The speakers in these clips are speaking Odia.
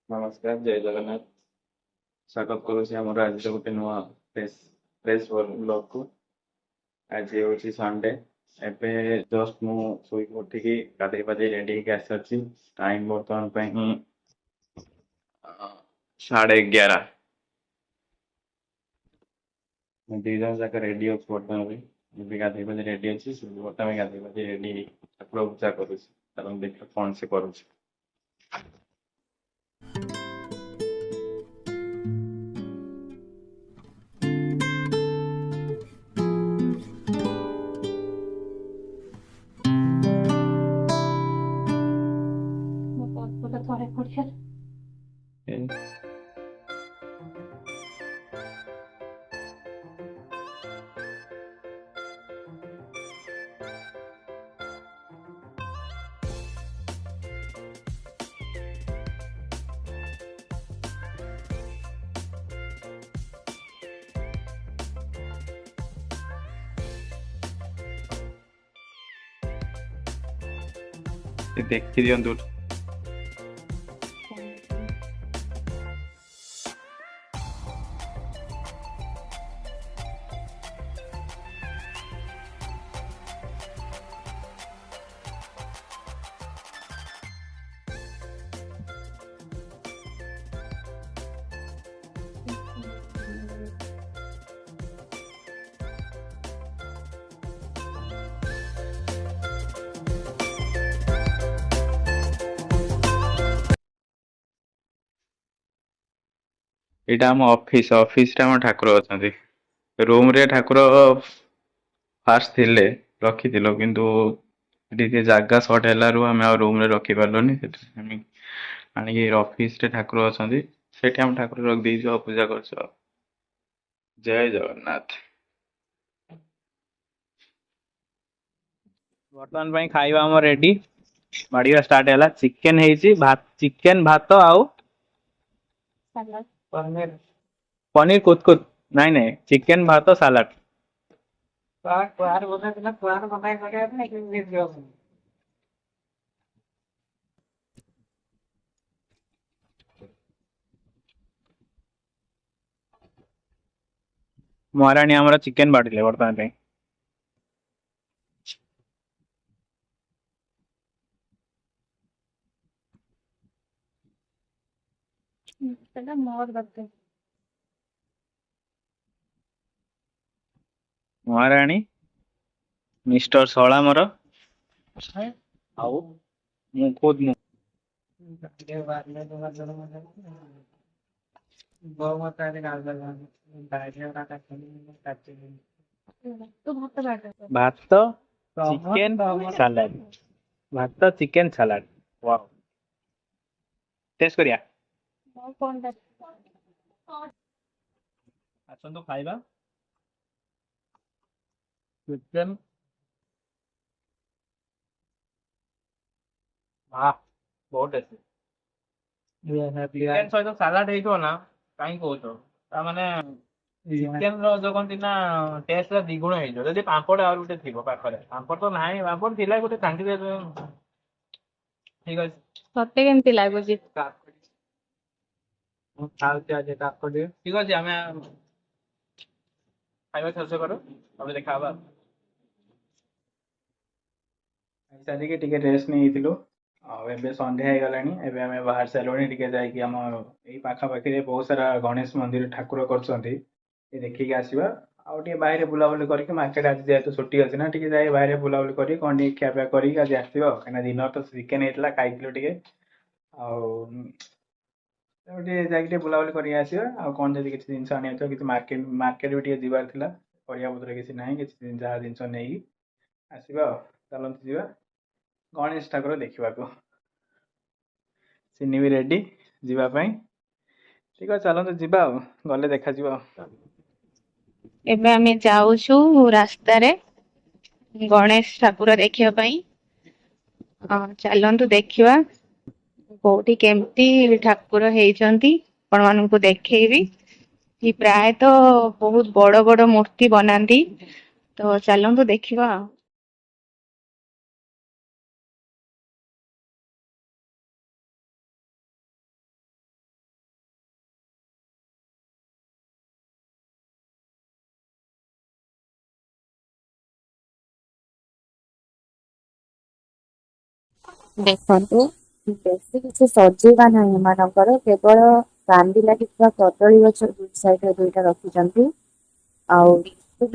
ନମସ୍କାର, ଜୟ ଜଗନ୍ନାଥ। ସ୍ୱାଗତ କରୁଛି ଆମର ଆଜିର ଗୋଟେ ନୂଆ ଫ୍ରେଶ ବ୍ଲଗକୁ। ଆଜି ହେଉଛି ସଣ୍ଡେ। ଏବେ ଜଷ୍ଟ ମୁଁ ଶୋଇକି ଉଠିକି ଗାଧେଇ ପାଧେଇ ରେଡି ହେଇକି ଆସିସାରିଛି। ଟାଇମ ବର୍ତ୍ତମାନ ପାଇଁ 11:30। ମୁଁ ଦି ଜଣ ଯାକ ରେଡି ଅଛି ବର୍ତ୍ତମାନ ପାଇଁ। ଏବେ ଗାଧେଇ ପାଧେଇ ରେଡି ଅଛି, ବର୍ତ୍ତମାନ ଗାଧେଇ ପାଧେଇ ରେଡି ଠାକୁର ପୂଜା କରୁଛି। ତାର ଦେଖିବା କଣ ସେ କରୁଛି। ଏ, ଦେଖି ଦିଅନ୍ତୁ। ଏଇଟା ଆମ ଅଫିସରେ ଆମ ଠାକୁର ଅଛନ୍ତି। ରୁମରେ ଠାକୁର ଫାଷ୍ଟ ଥିଲେ, ରଖିଥିଲୁ, କିନ୍ତୁ ଟିକେ ଜାଗା ସର୍ଟ ହେଲାରୁ ଆମେ ଆଉ ରୁମରେ ରଖିପାରିଲୁନି। ସେଥିପାଇଁ ଆମେ ଆଣିକି ଅଫିସରେ ଠାକୁର ଅଛନ୍ତି, ସେଠି ଆମେ ଠାକୁର ରଖିଦେଇଛୁ ଆଉ ପୂଜା କରୁଛୁ ଆଉ। ଜୟ ଜଗନ୍ନାଥ। ବର୍ତ୍ତମାନ ପାଇଁ ଖାଇବା ଆମର ରେଡି, ବାଢିବା ଷ୍ଟାର୍ଟ ହେଲା। ଚିକେନ ହେଇଛି, ଚିକେନ ଭାତ ଆଉ ପନିର କୁତକୁତ। ନାଇଁ ନାଇଁ, ଚିକେନ ଭାତ ସାଲାଡ। ମହାରାଣୀ ଆମର ଚିକେନ ବାଢିଲେ ବର୍ତ୍ତମାନ ପାଇଁ। ମହାରାଣୀ ମିଷ୍ଟର ଶଳା ମୋର, ଆଉ ମୁଁ ଖୁଦ ମୁଁ। ଭାତ ଚିକେନ ସାଲାଡ, ଭାତ ଚିକେନ ସାଲାଡ। ୱାଓ, ଟେଷ୍ଟ କରିବା। ଆସନ୍ତୁ ଖାଇବା। ଚିକେନ ବହୁତ ଟେଷ୍ଟି। ଚିକେନ ସହିତ ସାଲାଡ ହେଇଥିବ ନା, କାହିଁ କହୁଛ? ତାମାନେ ଚିକେନ ର ଯୋଉ କହନ୍ତି ନା, ଟେଷ୍ଟ ଟା ଦ୍ୱିଗୁଣ ହେଇଯିବ ଯଦି ପାମ୍ପଡ ଆଉ ଗୋଟେ ଥିବ ପାଖରେ। ପାମ୍ପଡ ତ ନାହିଁ, ପାମ୍ପଡ ଥିଲା ଗୋଟେ ଟାଙ୍ଗି ଦେବେ। ଠିକ ଅଛି। ତତେ କେମିତି ଲାଗୁଛି? ଠିକ ଅଛି, ଆମେ ଖାଇବା ଶେଷ କରୁ, ତାପରେ ଦେଖା ହବା। ସାରିକି ଟିକେ ରେଷ୍ଟ ନେଇଥିଲୁ, ଆଉ ଏବେ ସନ୍ଧ୍ୟା ହେଇଗଲାଣି। ଏବେ ଆମେ ବାହାରି ସାରିଲୁଣି, ଟିକେ ଯାଇକି ଆମ ଏଇ ପାଖାପାଖିରେ ବହୁତ ସାରା ଗଣେଶ ମନ୍ଦିର ଠାକୁର କରୁଛନ୍ତି, ଟିକେ ଦେଖିକି ଆସିବା। ଆଉ ଟିକେ ବାହାରେ ବୁଲାବୁଲି କରିକି, ମାର୍କେଟ ଆଜି ଯେହେତୁ ଛୁଟି ଅଛି ନା, ଟିକେ ଯାଇ ବାହାରେ ବୁଲାବୁଲି କରିକି କଣ ଟିକେ ଖିଆପିଆ କରିକି ଆଜି ଆସିବା ଆଉ। କାହିଁକିନା ଦିନରେ ତ ଚିକେନ ହେଇଥିଲା, ଖାଇଥିଲୁ ଟିକେ। ଆଉ ତେଣୁ ଟିକେ ଯାଇକି ଟିକେ ବୁଲାବୁଲି କରିକି ଆସିବା। ଆଉ କଣ ଯଦି କିଛି ଜିନିଷ ଆଣିବାର ଥିବ, କିଛି ମାର୍କେଟ ବି ଟିକେ ଯିବାର ଥିଲା, ପରିବା ପତ୍ର କିଛି ନାହିଁ, କିଛି ଯାହା ଜିନିଷ ନେଇକି ଆସିବା ଆଉ। ଚାଲନ୍ତୁ ଯିବା ଗଣେଶ ଠାକୁର ଦେଖିବାକୁ। ସିନି ବି ରେଡି ଯିବା ପାଇଁ। ଠିକ ଅଛି, ଚାଲନ୍ତୁ ଯିବା ଆଉ, ଗଲେ ଦେଖାଯିବ ଆଉ। ଏବେ ଆମେ ଯାଉଛୁ ରାସ୍ତାରେ ଗଣେଶ ଠାକୁର ଦେଖିବା ପାଇଁ। ଚାଲନ୍ତୁ ଦେଖିବା କୋଉଠି କେମିତି ଠାକୁର ହେଇଛନ୍ତି, ଆପଣ ମାନଙ୍କୁ ଦେଖେଇବି। ପ୍ରାୟତଃ ବହୁତ ବଡ ବଡ ମୂର୍ତ୍ତି ବନାନ୍ତି, ତ ଚାଲନ୍ତୁ ଦେଖିବା ଆଉ। ଦେଖନ୍ତୁ ବେଶୀ କିଛି ସଜେଇବା ନାହିଁ ଏମାନଙ୍କର କେବଳ କାନ୍ଦି ଲାଗିଥିବା କଦଳୀ ଗଛ ଦୁଇ ସାଇଡରେ ଦୁଇଟା ରଖିଛନ୍ତି ଆଉ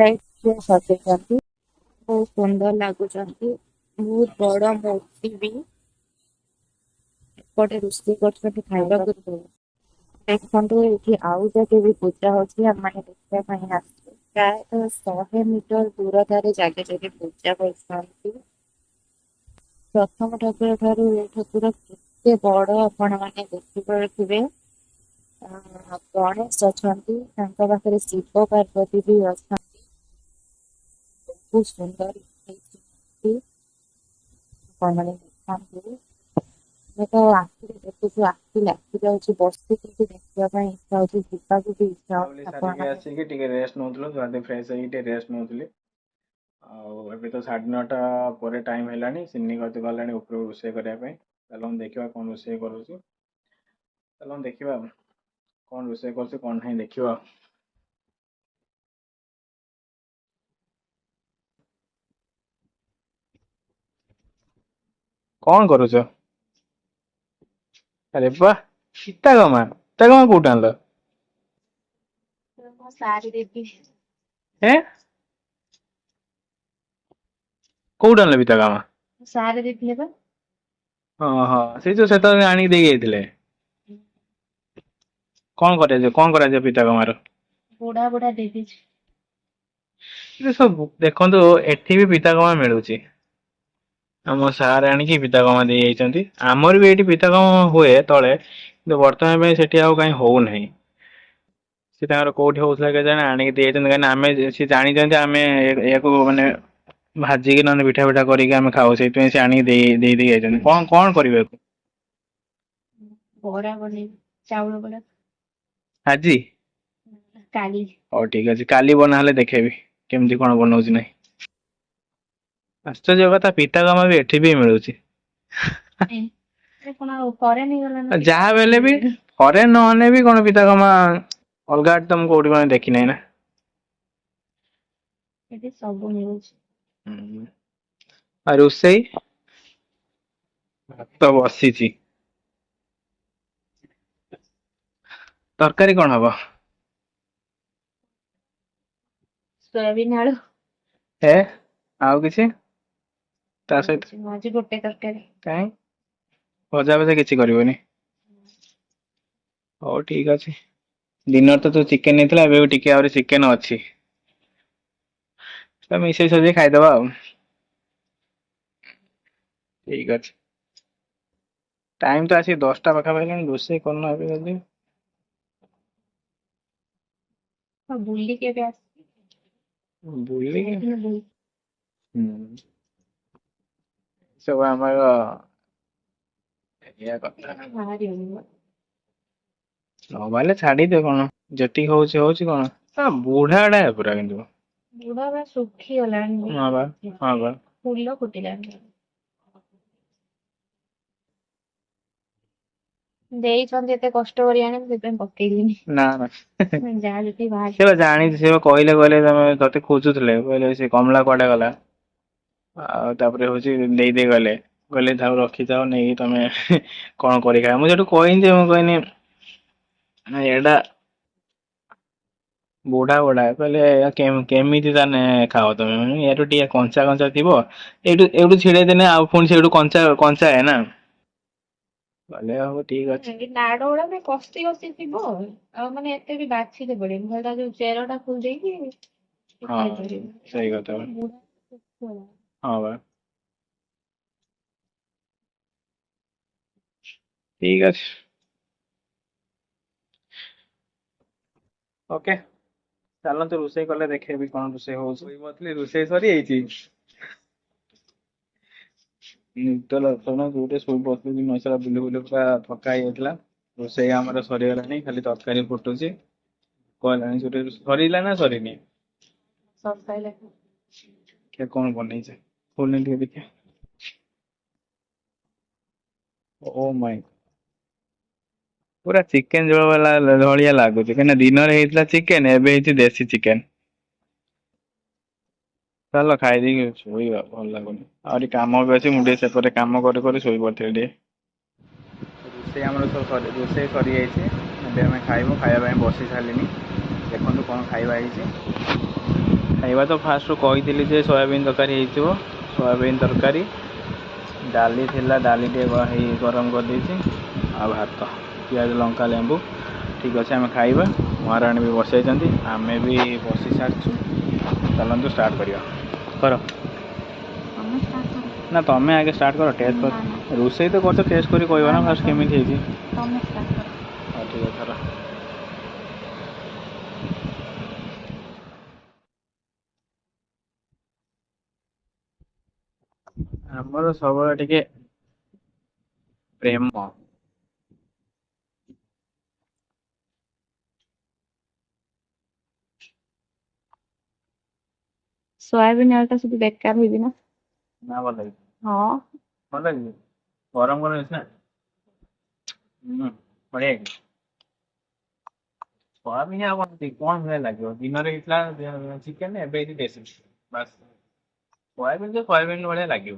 ଲାଇଟ୍ ସଜେଇଛନ୍ତି ବହୁତ ସୁନ୍ଦର ଲାଗୁଛନ୍ତି ବହୁତ ବଡ ମୂର୍ତ୍ତି ବି ଏପଟେ ରୋଷେଇ କରୁଛନ୍ତି ଖାଇବାକୁ ଦେଖନ୍ତୁ ଏଠି ଆଉ ଜାଗା ବି ପୂଜା ହଉଛି ଆମମାନେ ଦେଖିବା ପାଇଁ ଆସିଛୁ ପ୍ରାୟତଃ 100 ମିଟର ଦୂରତାରେ ଜାଗା ଜାଗା ପୂଜା କରୁଛନ୍ତି ପ୍ରଥମ ଠାକୁର ଠାରୁ ଏ ଠାକୁର କେତେ ବଡ ଆପଣ ମାନେ ଦେଖିପାରୁଥିବେ ଗଣେଶ ଅଛନ୍ତି ତାଙ୍କ ପାଖରେ ଶିବ ପାର୍ବତୀ ବି ଅଛନ୍ତି ବହୁତ ସୁନ୍ଦର ହେଇଛି ମୂର୍ତ୍ତି। ଆପଣମାନେ ଦେଖନ୍ତୁ ଆମେ ତ ଆଖିରେ ଦେଖୁଛୁ ଆଖି ଲାଖି ଯାଉଛି ବସିକି ଦେଖିବା ପାଇଁ ଇଚ୍ଛା ହଉଛି ଯିବାକୁ ବି ଇଚ୍ଛା ବୁଲାବୁଲି ହଉଛି ଆପଣ ସାରିକି ମାନେ ଆସିକି ଟିକେ ରେଷ୍ଟ ନଉଥିଲୁ ଧୁଆଧୁଇ ଫ୍ରେଶ ହେଇକି ଟିକେ ରେଷ୍ଟ ନଉଥିଲି। ଆଉ ଏବେ ତ 9:30 ପରେ ଟାଇମ୍ ହେଲାଣି ସିନି ଗତି ଗଲାଣି ଉପରକୁ ରୋଷେଇ କରିବା ପାଇଁ। ଚାଲନ୍ତୁ ଦେଖିବା କ'ଣ ରୋଷେଇ କରୁଛି। ଚାଲନ୍ତୁ ଦେଖିବା କ'ଣ ରୋଷେଇ କରୁଛି କ'ଣ ନାହିଁ ଦେଖିବା। କ'ଣ କରୁଛ? ଆରେ ବାଃ ସୀତା ଗମା କୋଉଠୁ ଆଣିଲ? ସାରି ଦେବି ହେଁ କୋଉଠୁ ଆଣିଲ ପିତାଗମା? ସାରି ଦେଇଥିଲେ ବା ଓହୋ ସେଇ ଯୋଉ ସେତେବେଳେ ଆଣିକି ଦେଇ ଯାଇଥିଲେ। କ'ଣ କରାଯିବ ପିତାଗମାର? ବୁଢା ବୁଢା ଦେଇଦେଇଛି ଏ ସବୁ ଦେଖନ୍ତୁ ଏଠି ବି ପିତାଗମା ମିଳୁଛି। ଆମ ସାର୍ ଆଣିକି ପିତାଗମା ଦେଇ ଯାଇଛନ୍ତି। ଆମର ବି ଏଇଠି ପିତାଗମା ହୁଏ ତଳେ କିନ୍ତୁ ବର୍ତ୍ତମାନ ପାଇଁ ସେଠି ଆଉ କାଇଁ ହଉନାହିଁ। ସେ ତାଙ୍କର କୋଉଠି ହଉଥିଲା କେଜାଣି ଆଣିକି ଦେଇଯାଇଛନ୍ତି କାହିଁକିନା ଆମେ ସେ ଜାଣିଛନ୍ତି ଆମେ ଏହାକୁ ମାନେ ଭାଜିକି ନହେଲେ ପିଠା ପିଠା କରିକି ଆମେ ଖାଉ ସେଇଥିପାଇଁ ସେ ଆଣିକି ଦେଇ ଯାଇଛନ୍ତି। କ'ଣ କରିବେ ଆକୁ? ବରା ବନେଇବି ଚାଉଳ ବରା ଆଜି? କାଲି ହଉ ଠିକ୍ ଅଛି କାଲି ବନା ହେଲେ ଦେଖେଇବି କେମିତି କ'ଣ ବନଉଛି ନାହିଁ। ଆଶ୍ଚର୍ଯ୍ୟ କଥା ପିତାଗମା ବି ଏଠି ବି ମିଳୁଛି। କଣ ଆଉ ଫରେନ୍ ହେଇଗଲା ନା ଯାହା ବେଲେ ବି ଫରେନ୍ ନହେଲେ ବି କ'ଣ ପିତାଗମା ଅଲଗା ଆଡେ ତ ମୁଁ କୋଉଠି କ'ଣ ଦେଖିନାହିଁ ନା। ଏଠି ସବୁ ମିଳୁଛି। ଆଉ ରୋଷେଇ? ଭାତ ବସିଛି। ତରକାରୀ କ'ଣ ହବ? ସୋୟାବିନ୍ ଆଳୁ ହେ ଆଉ କିଛି ତା ଆଉ ସହିତ କିଛି ନୁହଁ ଆଜି ଗୋଟେ ତରକାରୀ। କାଇଁ ଭଜା ଭଜା କିଛି କରିବନି? ହଉ ଠିକ୍ ଅଛି। ଦିନରେ ତ ଯୋଉ ଚିକେନ ହେଇଥିଲା ଏବେ ବି ଟିକେ ଆହୁରି ଚିକେନ ଅଛି। ତ ମିଶେଇ ସଜେଇ ଖାଇଦବା ଆଉ। ଠିକ୍ ଅଛି। ଟାଇମ୍ ତ ଆସିକି 10ଟା ପାଖାପାଖି ହେଲାଣି ରୋଷେଇ କରୁନ ଏବେ ଜଲ୍ଦି। ହଁ ବୁଲିକି ଏବେ ବୁଲିକି ଯାଇଥିଲୁ ବୁଲି ହୁଁ ସବୁ ଆମର ଏଇଆ କଥା। ବାହାରି ହଉନି ମୋବାଇଲରେ ଛାଡିଦିଅ କ'ଣ ଯେତିକି ହଉଛି କ'ଣ ବୁଢାଟା ପୁରା କିନ୍ତୁ ବୁଢା ବା ଶୁଖିଗଲାଣି ହଁ ବା ହଁ ବା ଫୁଲ ଫୁଟିଲାଣି। ଦେଇଛନ୍ତି ଏତେ କଷ୍ଟ କରି ଆଣିକି ସେଥିପାଇଁ ପକେଇଲିନି ନା ନା ଯାହା ଯେତିକି ବାହାରି ସେ ବା ଜାଣିଛି ସେ ବା କହିଲେ ତମେ ତତେ ଖୋଜୁଥିଲେ କହିଲେ ସେ କମଳା କୁଆଡେ ଗଲା ଆଉ ତାପରେ ହଉଛି ଦେଇ ଗଲେ କହିଲେ ତାକୁ ରଖିଥାଅ ନେଇକି ତମେ କ'ଣ କରି ଖାଇବା ମୁଁ ସେଠୁ କହିଲି ଯେ ମୁଁ କହିନି ଏଇଟା ବୁଢା କହିଲେ କେମିତି ତାନେ ଖାଅ ତମେ ଏଠୁ ଟିକେ କଞ୍ଚା ଥିବ ଏଇଠୁ ଛିଡେଇ ଦେନେ ଆଉ ପୁଣି ସେଇଠୁ କଞ୍ଚା ନା କହିଲେ ହଉ ଠିକ ଅଛି। ନାଡ ଗୁଡା ବି କଷି ଥିବ ଆଉ ମାନେ ଏତେ ବି ବାଛିତେ ପଡିବନି ଖାଲି ଯୋଉ ଚେର ଟା ଖୋଲି ଦେଇକି ହଁ ସେଇ କଥା ବା ଖାଇପାରିବ। ହଁ ବା ଠିକ ଅଛି। ଓକେ ଚାଲନ୍ତୁ ରୋଷେଇ କଲେ ଦେଖେଇବି କ'ଣ ରୋଷେଇ ହଉଛି। ରୋଷେଇ ସରିଯାଇଛି। ଯୋଉଟେ ଶୋଇ ବସିଥିଲି ମଶା ବୁଲି ପୁରା ଥକା ହେଇଯାଇଥିଲା। ରୋଷେଇ ଆମର ସରିଗଲାଣି ଖାଲି ତରକାରୀ ଫୁଟୁଛି। କହିଲାଣି ସେଠି ସରିଲା ନା ସରିନି? କ'ଣ ବନେଇଛ ଖୋଲନି ଟିକେ ଦେଖିବା। ଓ ମାଇଁ ପୁରା ଚିକେନ ଝୋଳ ବାଲା ଭଳିଆ ଲାଗୁଛି କାହିଁକିନା ଦିନରେ ହେଇଥିଲା ଚିକେନ ଏବେ ହେଇଛି ଦେଶୀ ଚିକେନ। ଚାଲ ଖାଇଦେଇକି ଶୋଇବା, ଭଲ ଲାଗୁନି। ଆହୁରି କାମ ବି ଅଛି, ମୁଁ ଟିକେ ସେପଟେ କାମ କରି କରି ଶୋଇପଡ଼ିଥିଲି ଟିକେ। ରୋଷେଇ ଆମର ସବୁ ରୋଷେଇ ସରିଯାଇଛି, ଏବେ ଆମେ ଖାଇବୁ। ଖାଇବା ପାଇଁ ବସି ସାରିଲିଣି। ଦେଖନ୍ତୁ କ'ଣ ଖାଇବା ହେଇଛି। ଖାଇବା ତ ଫାଷ୍ଟରୁ କହିଥିଲି ଯେ ସୋୟାବିନ୍ ତରକାରୀ ହେଇଥିବ। ସୋୟାବିନ୍ ତରକାରୀ, ଡାଲି ଥିଲା, ଡାଲି ଟିକେ ଗରମ କରିଦେଇଛି, ଆଉ ଭାତ, ପିଆଜ ଲଙ୍କା ଲେମ୍ବୁ। ଠିକ୍ ଅଛି, ଆମେ ଖାଇବା। ମହାରାଣୀ ବି ବସାଇଛନ୍ତି, ଆମେ ବି ବସି ସାରିଛୁ। ଚାଲନ୍ତୁ ଷ୍ଟାର୍ଟ କରିବା। କର ତମେ ଷ୍ଟାର୍ଟ କର। ନା, ତମେ ଆଗେ ଷ୍ଟାର୍ଟ କର। ଟେଷ୍ଟ ନା ନା କର, ରୋଷେଇ ତ କରୁଛ, ଟେଷ୍ଟ କରି କହିବ ନା ଫାଷ୍ଟ କେମିତି ହେଇଛି। ତମେ ଷ୍ଟାର୍ଟ କର। ହଉ ଠିକ୍ ଅଛି, ଚାଲ। ଆମର ସବୁବେଳେ ଟିକେ ପ୍ରେମ। ସୋୟାବିନ୍ ଆଳୁଟା শুধু ବେକାର ହେଇଛି ନା? ନା, ଭଲ ଲାଗିଛି। ହଁ। ଭଲ ଲାଗିଛି, ଗରମ ଗରମ ହେଇଛି ନା। ବଢିଆ ହେଇଛି। ସୋୟାବିନ୍ ଆଉ କ'ଣ ଭଳିଆ ଲାଗିବ? ଦିନରେ ହେଇଥିଲା ଚିକେନ, ଏବେ ହେଇଛି ଦେଶୀ। ବାସ୍, ସୋୟାବିନ୍ ତ ସୋୟାବିନ୍ ଭଳିଆ ଲାଗିବ।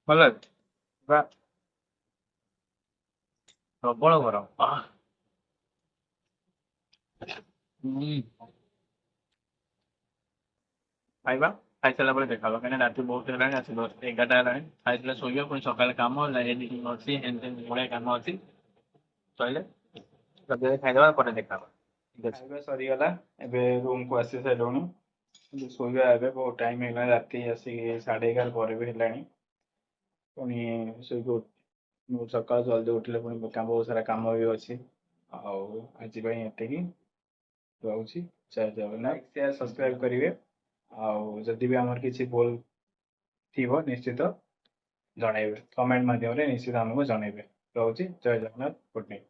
ଭଲ ଅଛି, ପୁରା ପ୍ରବଳ ଗରମ। ଖାଇବା, ଖାଇସାରିଲା ପରେ ଦେଖା ହବ, କାହିଁକିନା ରାତି ବହୁତ ହେଲାଣି, ଆସି 11ଟା ହେଲାଣି। ଖାଇସାରିଲେ ଶୋଇବା, ପୁଣି ସକାଳେ କାମ ଏଡିଟିଂ ଅଛି, ଏମିତି ଭଳିଆ କାମ ଅଛି। ସରିଲେ ଜଲ୍ଦି ଖାଇଦେବା, ପରେ ଦେଖା ହବ। ଖାଇବା ସରିଗଲା, ଏବେ ରୁମକୁ ଆସି ସାରିଲୁଣି। ଶୋଇବା, ଏବେ ବହୁତ ଟାଇମ୍ ହେଇଗଲାଣି, ରାତି ଆସିକି 11:30 ପରେ ବି ହେଲାଣି। ପୁଣି ଶୋଇକି ସକାଳୁ ଜଲ୍ଦି ଉଠିଲେ ପୁଣି ବହୁତ ସାରା କାମ ବି ଅଛି। ଆଉ ଆଜି ପାଇଁ ଏତିକି, ରହୁଛି। ଜୟ ଜଗନ୍ନାଥ। ଲାଇକ୍, ସେୟାର, ସବସ୍କ୍ରାଇବ୍ କରିବେ। ଆଉ ଯଦି ବି ଆମର କିଛି ଭୁଲ ଥିବ ନିଶ୍ଚିତ ଜଣାଇବେ, କମେଣ୍ଟ ମାଧ୍ୟମରେ ନିଶ୍ଚିତ ଆମକୁ ଜଣାଇବେ। ରହୁଛି, ଜୟ ଜଗନ୍ନାଥ, ଗୁଡ୍ ନାଇଟ୍।